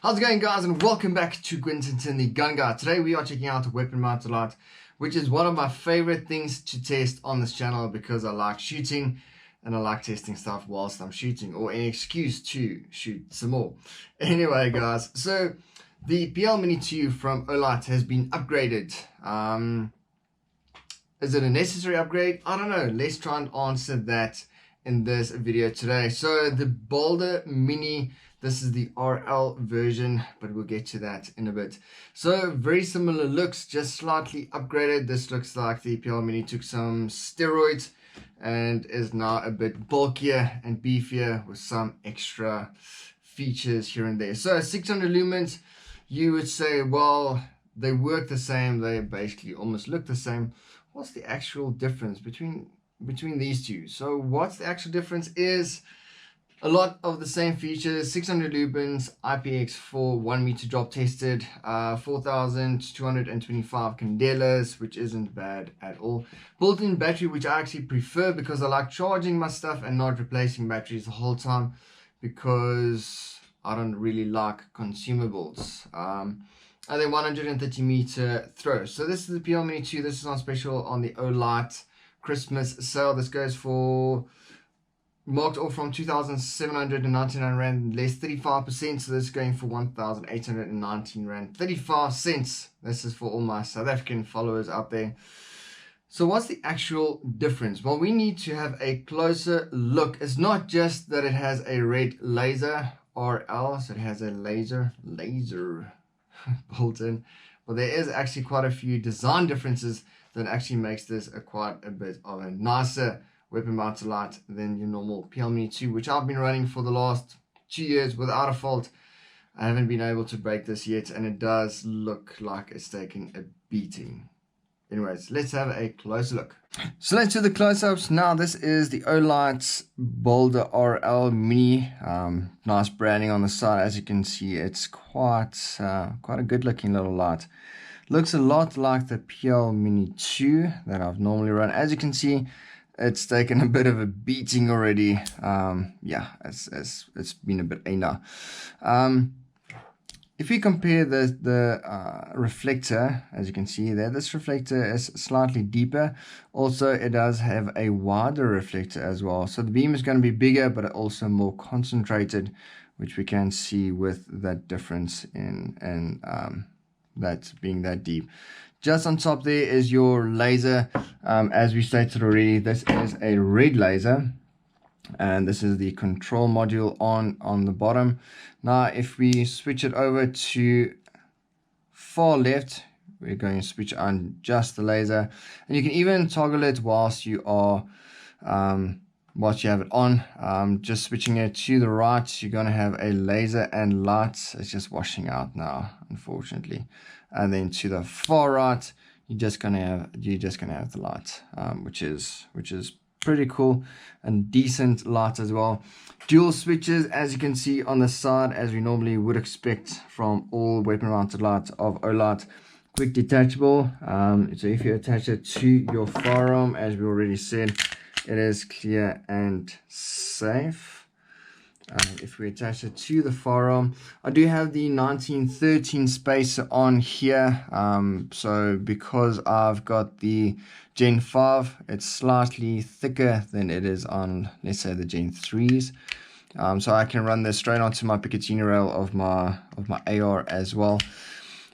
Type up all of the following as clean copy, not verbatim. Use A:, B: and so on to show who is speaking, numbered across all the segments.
A: How's it going, guys, and welcome back to Quinton the Gun Guy. Today we are checking out the weapon mounted light, which is one of my favorite things to test on this channel because I like shooting and I like testing stuff whilst I'm shooting, or an excuse to shoot some more. Anyway, guys, so the PL Mini 2 from Olight has been upgraded. Is it a necessary upgrade? I don't know. Let's try and answer that in this video today. So the BALDR Mini, this is the RL version, but we'll get to that in a bit. So very similar looks, just slightly upgraded. This looks like the PL Mini took some steroids and is now a bit bulkier and beefier with some extra features here and there. So 600 lumens, you would say, well, they work the same, they basically almost look the same. What's the actual difference between these two? So what's the actual difference is a lot of the same features. 600 lumens, IPX4, 1 meter drop tested, 4,225 candelas, which isn't bad at all. Built-in battery, which I actually prefer because I like charging my stuff and not replacing batteries the whole time, because I don't really like consumables. And then 130 meter throw. So this is the PL Mini 2. This is on special on the Olight Christmas Sale. This goes for, marked off from 2,799 Rand, less 35%. So this is going for 1,819 Rand, 35 cents. This is for all my South African followers out there. So what's the actual difference? Well, we need to have a closer look. It's not just that it has a red laser RL, so it has a laser built in, but there is actually quite a few design differences that actually makes this quite a bit of a nicer weapon mounted light than your normal PL Mini 2, which I've been running for the last 2 years without a fault. I haven't been able to break this yet, and it does look like it's taking a beating. Anyways, let's have a closer look. So let's do the close-ups. Now this is the Olight BALDR RL Mini. Nice branding on the side. As you can see, it's quite a good looking little light. Looks a lot like the PL Mini 2 that I've normally run. As you can see, it's taken a bit of a beating already. Yeah, it's been a bit anal. If we compare the reflector, as you can see there, this reflector is slightly deeper. Also, it does have a wider reflector as well. So the beam is going to be bigger, but also more concentrated, which we can see with that difference in that being that deep. Just on top there is your laser. As we stated already, this is a red laser. And this is the control module on the bottom. Now if we switch it over to far left, we're going to switch on just the laser, and you can even toggle it whilst you are whilst you have it on. Just switching it to the right, you're going to have a laser and light. It's just washing out now, unfortunately. And then to the far right, you're just gonna have the light, which is pretty cool and decent light as well. Dual switches, as you can see on the side, as we normally would expect from all weapon mounted lights of Olight. Quick detachable. So if you attach it to your firearm, as we already said, it is clear and safe. If we attach it to the firearm, I do have the 1913 spacer on here. So because I've got the Gen 5, it's slightly thicker than it is on, let's say, the Gen 3s. So I can run this straight onto my Picatinny rail of my AR as well.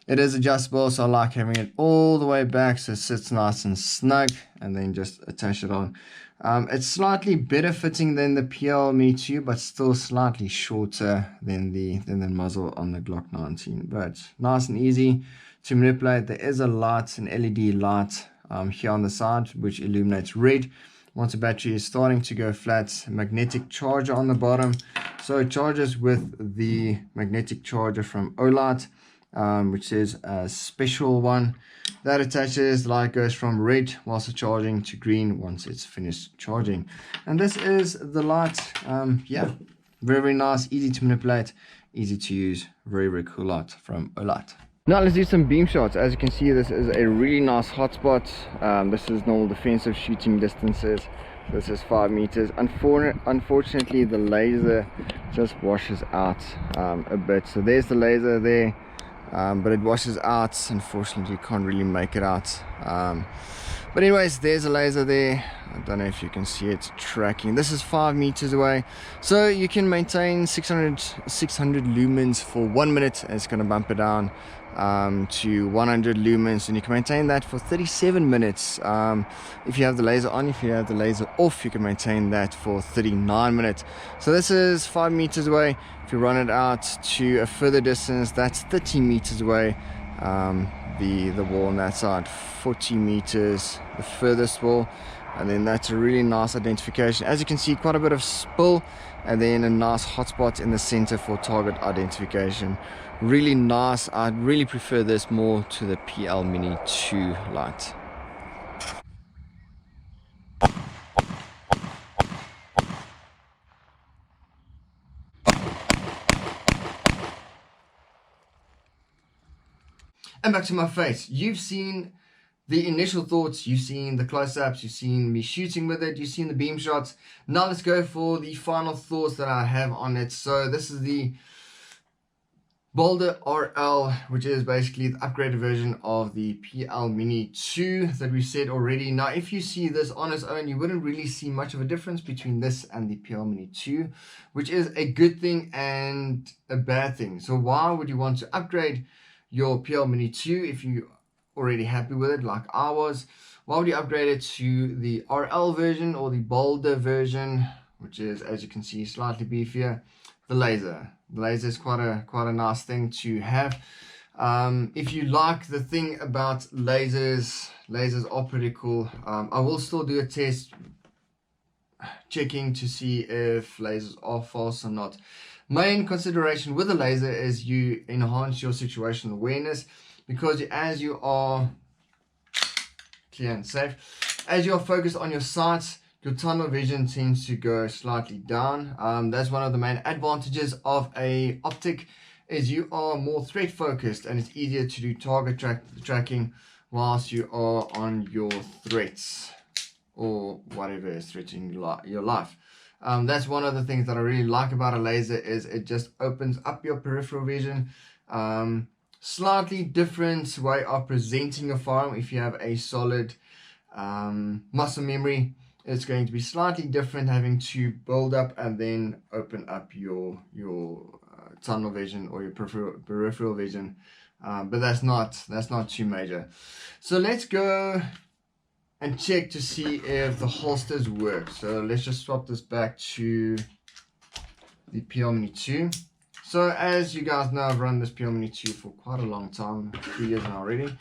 A: It is adjustable, so I like having it all the way back so it sits nice and snug, and then just attach it on. It's slightly better fitting than the PL Mini 2, but still slightly shorter than the muzzle on the Glock 19. But nice and easy to manipulate. There is a light, an LED light here on the side, which illuminates red. Once the battery is starting to go flat, magnetic charger on the bottom. So it charges with the magnetic charger from Olight, which is a special one. That attaches, the light goes from red whilst it's charging to green once it's finished charging. And this is the light. Yeah, very nice, easy to manipulate, easy to use, very cool light from Olight. Now let's do some beam shots. As you can see, this is a really nice hotspot. This is normal defensive shooting distances. This is 5 meters. Unfortunately, the laser just washes out a bit. So there's the laser there, but it washes out. Unfortunately, you can't really make it out. But anyways, there's a laser there. I don't know if you can see it tracking. This is 5 meters away, so you can maintain 600 lumens for 1 minute, and it's going to bump it down to 100 lumens, and you can maintain that for 37 minutes. If you have the laser on, if you have the laser off, you can maintain that for 39 minutes. So this is 5 meters away. If you run it out to a further distance, that's 30 meters away. The wall on that side, 40 meters, the furthest wall, and then that's a really nice identification. As you can see, quite a bit of spill, and then a nice hotspot in the center for target identification. Really nice. I'd really prefer this more to the PL Mini 2 light. And back to my face. You've seen the initial thoughts, you've seen the close-ups, you've seen me shooting with it, you've seen the beam shots. Now let's go for the final thoughts that I have on it. So this is the BALDR RL, which is basically the upgraded version of the PL Mini 2 that we said already. Now if you see this on its own, you wouldn't really see much of a difference between this and the PL Mini 2, which is a good thing and a bad thing. So why would you want to upgrade your PL Mini 2 if you already happy with it like I was? Why would you upgrade it to the RL version or the BALDR version, which is, as you can see, slightly beefier? The laser is quite a nice thing to have. If you like the thing about lasers are pretty cool. I will still do a test checking to see if lasers are false or not. Main consideration with a laser is you enhance your situational awareness, because as you are clear and safe, as you are focused on your sights, your tunnel vision tends to go slightly down. That's one of the main advantages of a optic, is you are more threat focused, and it's easier to do target tracking whilst you are on your threats or whatever is threatening your life. That's one of the things that I really like about a laser, is it just opens up your peripheral vision. Slightly different way of presenting your firearm. If you have a solid muscle memory, it's going to be slightly different, having to build up and then open up your tunnel vision or your peripheral vision. But that's not too major. So let's go and check to see if the holsters work. So let's just swap this back to the PL Mini 2. So as you guys know, I've run this PL Mini 2 for quite a long time, 3 years now already.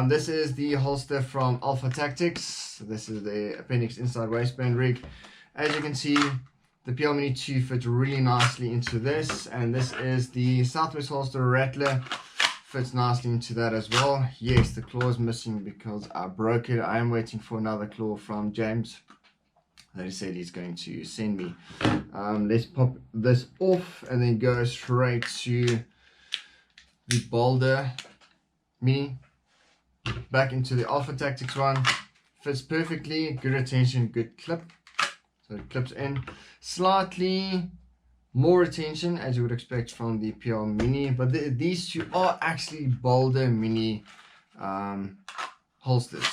A: This is the holster from Alpha Tactics. This is the appendix inside waistband rig. As you can see, the PL Mini 2 fits really nicely into this, and this is the Southwest holster Rattler. Fits nicely into that as well. Yes, the claw is missing because I broke it. I am waiting for another claw from James that he said he's going to send me. Let's pop this off and then go straight to the BALDR Mini. Back into the Alpha Tactics one. Fits perfectly. Good retention, good clip. So it clips in. Slightly more retention, as you would expect from the PL Mini, but these two are actually BALDR Mini holsters.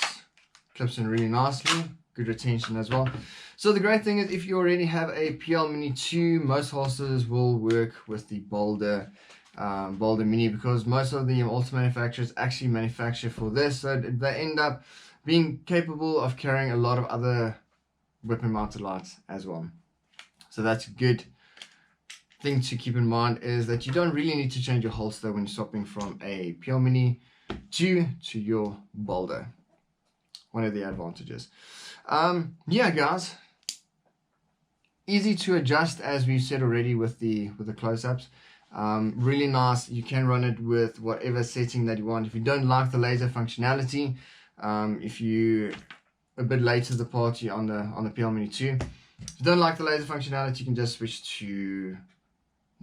A: Clips in really nicely, good retention as well. So the great thing is, if you already have a PL Mini 2, most holsters will work with the BALDR Mini, because most of the auto manufacturers actually manufacture for this, so they end up being capable of carrying a lot of other weapon mounted lights as well. So that's good thing to keep in mind, is that you don't really need to change your holster when you're swapping from a PL Mini 2 to your BALDR. One of the advantages. Yeah guys, easy to adjust, as we said already with the close-ups. Really nice. You can run it with whatever setting that you want. If you don't like the laser functionality, if you a bit late to the party on the PL Mini 2, if you don't like the laser functionality, you can just switch to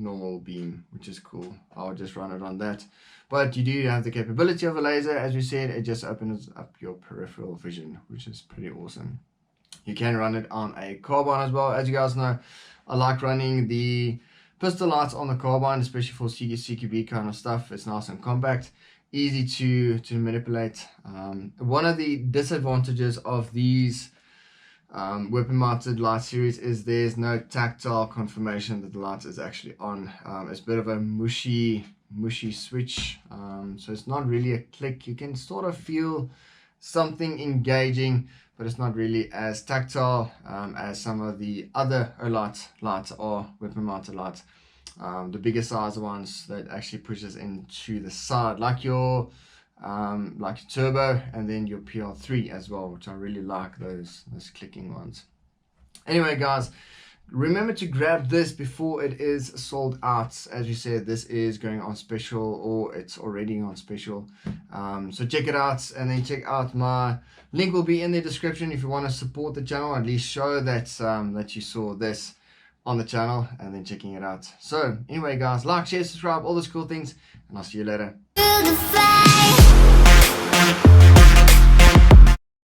A: normal beam, which is cool. I'll just run it on that. But you do have the capability of a laser. As we said, it just opens up your peripheral vision, which is pretty awesome. You can run it on a carbine as well. As you guys know, I like running the pistol lights on the carbine, especially for CQB kind of stuff. It's nice and compact, easy to manipulate. One of the disadvantages of these weapon mounted light series is there's no tactile confirmation that the light is actually on. It's a bit of a mushy switch, so it's not really a click. You can sort of feel something engaging, but it's not really as tactile as some of the other Olight lights are, weapon mounted lights. The bigger size ones that actually pushes into the side, like your turbo, and then your PR3 as well, which I really like, those clicking ones. Anyway guys, remember to grab this before it is sold out. As you said, this is going on special, or it's already on special. So check it out, and then check out my link will be in the description if you want to support the channel, at least show that that you saw this on the channel and then checking it out. So anyway guys, like, share, subscribe, all those cool things, and I'll see you later.